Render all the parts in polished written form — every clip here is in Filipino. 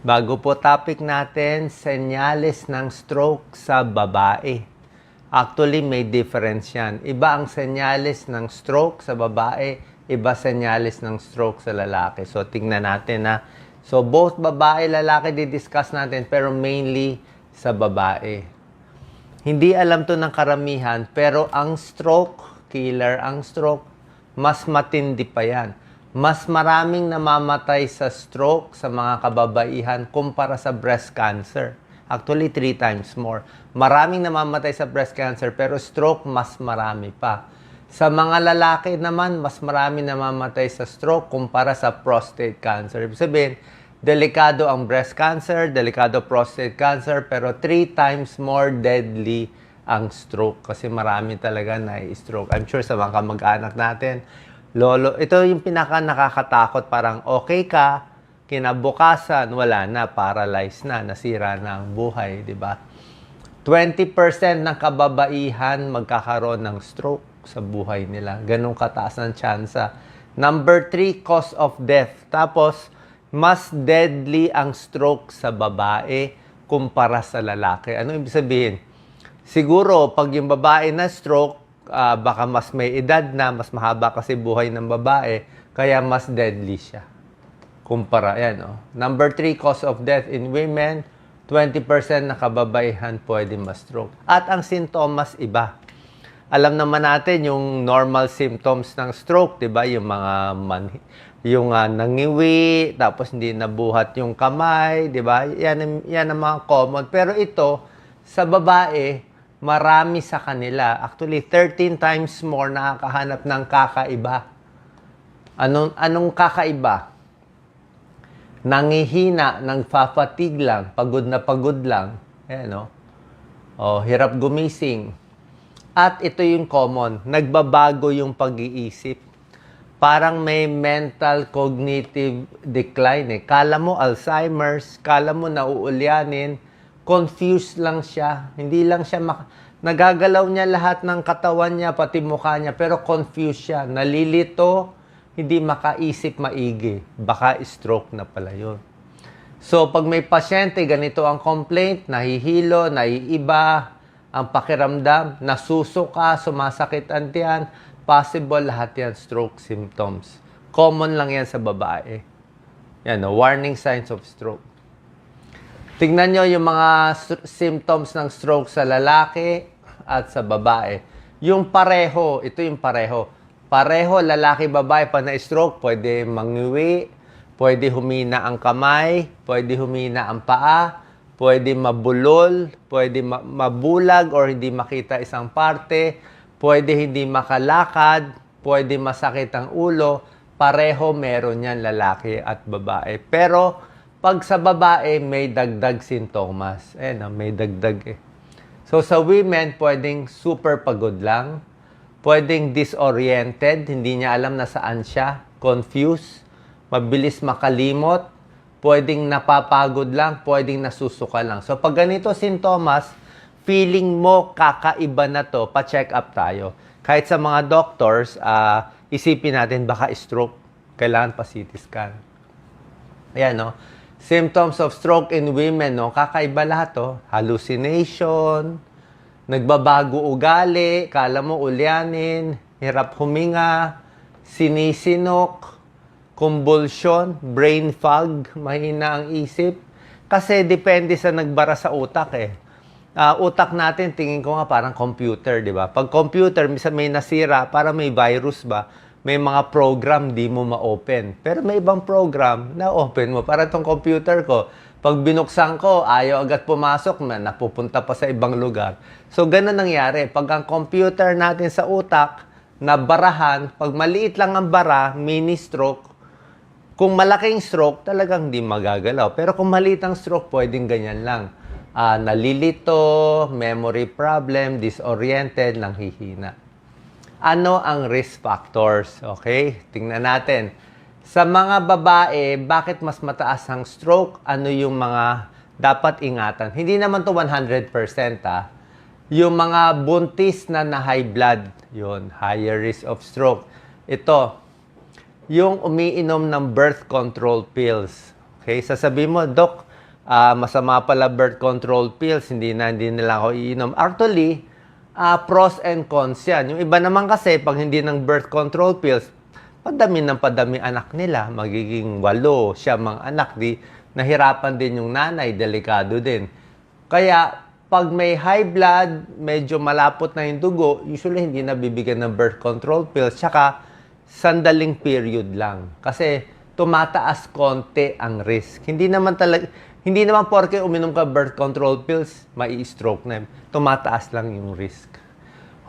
Bago po topic natin, senyales ng stroke sa babae. Actually, may difference yan. Iba ang senyales ng stroke sa babae, iba senyales ng stroke sa lalaki. So, tingnan natin na. So, both babae, lalaki, di-discuss natin, pero mainly sa babae. Hindi alam to ng karamihan, pero ang stroke, killer ang stroke, mas matindi pa yan. Mas maraming namamatay sa stroke sa mga kababaihan kumpara sa breast cancer. Actually, 3 times more. Maraming namamatay sa breast cancer, pero stroke mas marami pa. Sa mga lalaki naman, mas marami namamatay sa stroke kumpara sa prostate cancer. Ibig sabihin, delikado ang breast cancer, delikado prostate cancer, pero 3 times more deadly ang stroke kasi marami talaga na-stroke. I'm sure sa mga kamag-anak natin, lolo, ito yung pinaka nakakatakot, parang okay ka, kinabukasan, wala na, paralyzed na, nasira na ang buhay, di ba? 20% ng kababaihan magkakaroon ng stroke sa buhay nila. Ganong kataas ng tsansa. Number 3, cause of death. Tapos, mas deadly ang stroke sa babae kumpara sa lalaki. Ano ibig sabihin? Siguro, pag yung babae na stroke, baka mas may edad na, mas mahaba kasi buhay ng babae, kaya mas deadly siya. Kumpara, yan, oh. Number 3, cause of death in women, 20% na kababaihan pwede ma-stroke. At ang sintomas iba. Alam naman natin yung normal symptoms ng stroke, di ba? Yung mga nangiwi, tapos hindi nabuhat yung kamay, di ba? Yan ang mga common. Pero ito, sa babae, marami sa kanila. Actually, 13 times more nakakahanap ng kakaiba. Anong kakaiba? Nangihina, nagfa-fatigue lang, pagod na pagod lang. Ayan, no? O, hirap gumising. At ito yung common, nagbabago yung pag-iisip. Parang may mental cognitive decline. Kala mo Alzheimer's, kala mo nauulyanin, confused lang siya. Hindi lang siya nagagalaw niya lahat ng katawan niya, pati mukha niya, pero confused siya. Nalilito, hindi makaisip maigi. Baka stroke na pala yun. So, pag may pasyente, ganito ang complaint, nahihilo, naiiba, ang pakiramdam, nasusuka, sumasakit ang tiyan, possible lahat yan stroke symptoms. Common lang yan sa babae. Yan, warning signs of stroke. Tingnan nyo yung mga symptoms ng stroke sa lalaki at sa babae. Yung pareho, ito yung pareho. Pareho, lalaki, babae, pa na-stroke, pwede mangiwi, pwede humina ang kamay, pwede humina ang paa, pwede mabulol, pwede mabulag or hindi makita isang parte, pwede hindi makalakad, pwede masakit ang ulo. Pareho meron yan lalaki at babae. Pero, pag sa babae, may dagdag sintomas. May dagdag eh. So, sa women, pwedeng super pagod lang. Pwedeng disoriented, hindi niya alam na saan siya. Confused. Mabilis makalimot. Pwedeng napapagod lang. Pwedeng nasusuka lang. So, pag ganito sintomas, feeling mo kakaiba na to, pa-check up tayo. Kahit sa mga doctors, isipin natin baka stroke. Kailangan pa CT scan. Ayan, no? Symptoms of stroke in women, no? Kakaiba lahat, to. Hallucination, nagbabago ugali, kala mo ulyanin, hirap huminga, sinisinok, convulsion, brain fog, mahina ang isip. Kasi depende sa nagbara sa utak, eh. Utak natin, tingin ko nga parang computer, di ba? Pag computer, minsan may nasira, parang may virus ba? May mga program di mo ma-open. Pero may ibang program na open mo. Para itong computer ko, pag binuksan ko, ayaw agad pumasok, napupunta pa sa ibang lugar. So, ganun nangyari. Pag ang computer natin sa utak, nabarahan, pag maliit lang ang bara, mini stroke. Kung malaking stroke, talagang di magagalaw. Pero kung maliit ang stroke, pwedeng ganyan lang. Nalilito, memory problem, disoriented, nanghihina. Ano ang risk factors? Okay, tingnan natin. Sa mga babae, bakit mas mataas ang stroke? Ano yung mga dapat ingatan? Hindi naman to 100%. Yung mga buntis na high blood, yun, higher risk of stroke. Ito, yung umiinom ng birth control pills. Okay, sasabihin mo, Dok, masama pala birth control pills, hindi nila ako iinom. Actually, pros and cons yan. Yung iba naman kasi, pag hindi ng birth control pills, padami ng padami anak nila, magiging 8, 9 anak, nahirapan din yung nanay, delikado din. Kaya, pag may high blood, medyo malapot na yung dugo, usually hindi na bibigyan ng birth control pills, tsaka sandaling period lang. Kasi tumataas konti ang risk. Hindi naman porke uminom ka birth control pills, mai-stroke na. Tumataas lang yung risk.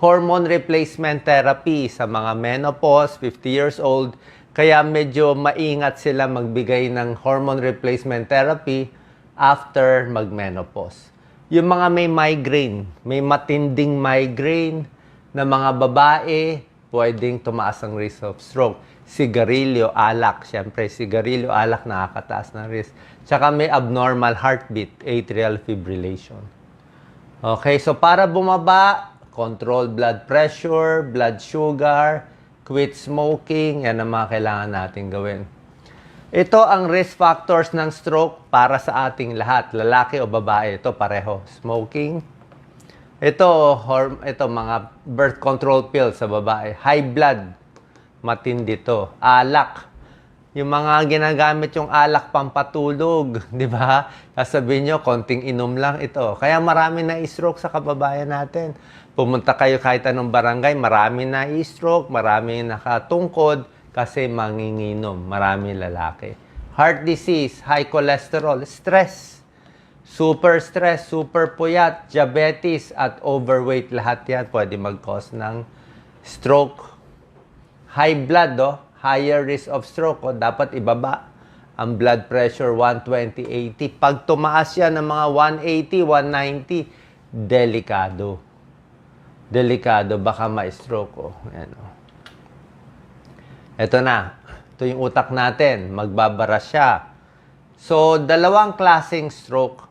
Hormone replacement therapy sa mga menopause, 50 years old, kaya medyo maingat sila magbigay ng hormone replacement therapy after mag-menopause. Yung mga may migraine, may matinding migraine na mga babae, pwedeng tumaas ang risk of stroke. Sigarilyo, alak. Siyempre, sigarilyo, alak nakakataas ng risk. Tsaka may abnormal heartbeat, atrial fibrillation. Okay, so para bumaba, control blood pressure, blood sugar, quit smoking, yan ang mga kailangan natin gawin. Ito ang risk factors ng stroke para sa ating lahat, lalaki o babae. Ito pareho, smoking. Ito mga birth control pills sa babae. High blood, matindi to. Alak. Yung mga ginagamit yung alak pampatulog, di ba? Sasabihin nyo, konting inom lang ito. Kaya marami na i-stroke sa kababayan natin. Pumunta kayo kahit anong barangay, marami na i-stroke, marami nakatungkod kasi manginginom, marami lalaki. Heart disease, high cholesterol, stress. Super stress, super puyat, diabetes at overweight, lahat yan pwede mag-cause ng stroke. High blood, higher risk of stroke, dapat ibaba ang blood pressure 120/80. Pag tumaas yan ng mga 180, 190, delikado. Delikado, baka ma-stroke. Ito na. Ito yung utak natin. Magbabara siya. So, dalawang klaseng stroke.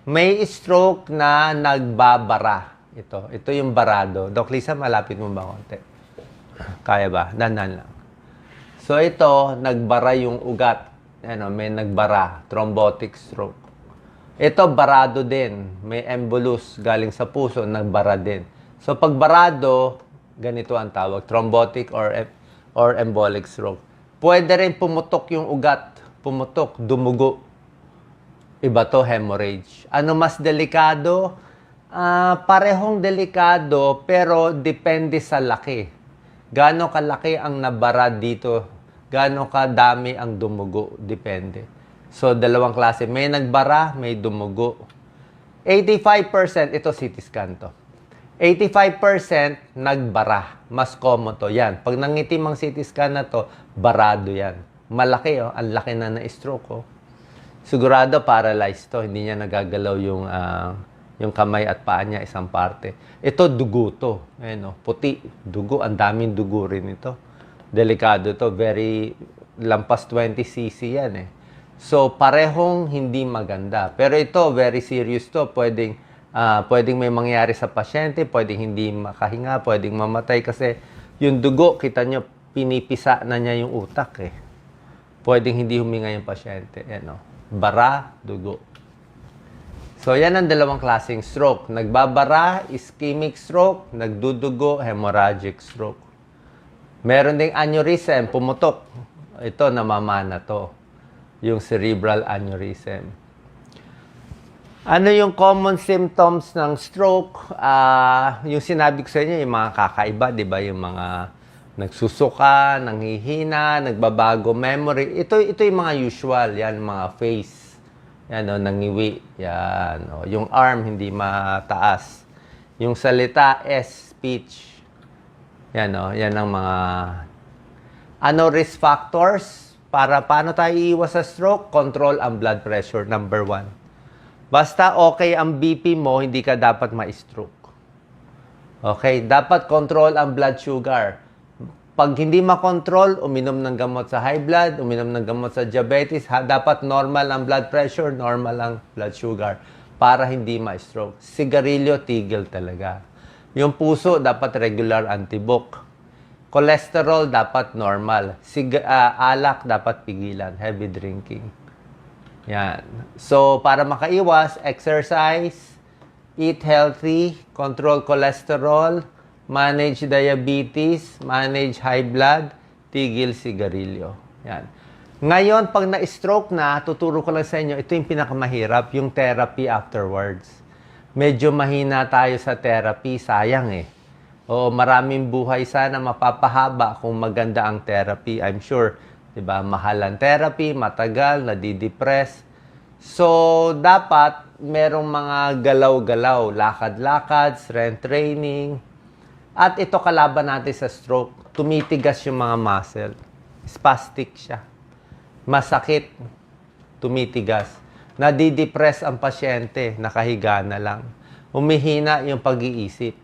May stroke na nagbabara. Ito yung barado. Doc Lisa, malapit mo ba konti? Kaya ba? Dandan lang. So, ito, nagbara yung ugat. May nagbara. Thrombotic stroke. Ito, barado din. May embolus galing sa puso, nagbara din. So, pag barado, ganito ang tawag. Thrombotic or embolic stroke. Pwede rin pumutok yung ugat. Pumutok, dumugo. Iba to, hemorrhage. Ano mas delikado? Parehong delikado, pero depende sa laki. Gaano kalaki ang nabara dito? Gaano kadami ang dumugo? Depende. So, dalawang klase. May nagbara, may dumugo. 85%, ito CT scan to. 85% nagbara. Mas common to. Yan. Pag nangitim ang CT scan na to, barado yan. Malaki, ang laki na na-stroke, Sigurado paralyzed to. Hindi niya nagagalaw yung kamay at paa niya, isang parte. Ito, dugo to. Puti. Dugo. Ang daming dugo rin ito. Delikado to. Very lampas 20 cc yan, So, parehong hindi maganda. Pero ito, very serious to. Pwedeng may mangyari sa pasyente, pwedeng hindi makahinga, pwedeng mamatay kasi yung dugo, kita nyo, pinipisa na niya yung utak, Pwedeng hindi huminga yung pasyente, Bara, dugo. So, yan ang dalawang klaseng stroke. Nagbabara, ischemic stroke, nagdudugo, hemorrhagic stroke. Meron ding aneurysm, pumutok. Ito, namamana to. Yung cerebral aneurysm. Ano yung common symptoms ng stroke? Yung sinabi ko sa inyo, yung mga kakaiba, di ba? Yung mga nagsusuka, nanghihina, nagbabago memory. Ito yung mga usual. Yan, mga face. Yan, nangiwi. Yan, yung arm, hindi mataas. Yung salita, speech. Yan, yan ang mga... risk factors? Paano tayo iiwas sa stroke? Control ang blood pressure, number 1. Basta okay ang BP mo, hindi ka dapat ma-stroke. Okay? Dapat control ang blood sugar. Pag hindi makontrol, uminom ng gamot sa high blood, uminom ng gamot sa diabetes, dapat normal ang blood pressure, normal ang blood sugar para hindi ma-stroke. Sigarilyo, tigil talaga. Yung puso, dapat regular antibok. Cholesterol, dapat normal. Alak, dapat pigilan. Heavy drinking. Yan. So, para makaiwas, exercise, eat healthy, control cholesterol, manage diabetes, manage high blood, tigil sigarilyo. Yan. Ngayon, pag na-stroke na, tuturo ko lang sa inyo, ito yung pinakamahirap, yung therapy afterwards. Medyo mahina tayo sa therapy, sayang eh. O maraming buhay sana mapapahaba kung maganda ang therapy. I'm sure, 'di ba? Mahal ang therapy, matagal, nadidepress. So, dapat merong mga galaw-galaw, lakad-lakad, strength training. At ito kalaban natin sa stroke, tumitigas yung mga muscle. Spastic siya. Masakit, tumitigas. Nadidepress ang pasyente, nakahiga na lang. Humihina yung pag-iisip.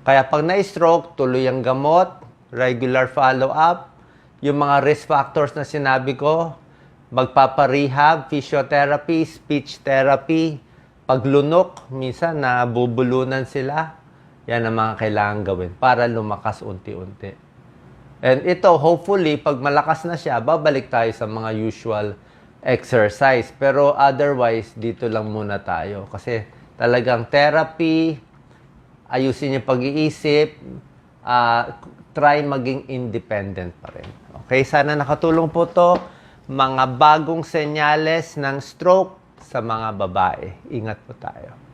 Kaya pag na-stroke, tuloy ang gamot, regular follow-up, yung mga risk factors na sinabi ko, magpaparehab, physiotherapy, speech therapy, paglunok, minsan nabubulunan sila, yan ang mga kailangan gawin para lumakas unti-unti. And ito, hopefully, pag malakas na siya, babalik tayo sa mga usual exercise. Pero otherwise, dito lang muna tayo. Kasi talagang therapy, ayusin yung pag-iisip, try maging independent pa rin. Okay, sana nakatulong po to. Mga bagong senyales ng stroke sa mga babae. Ingat po tayo.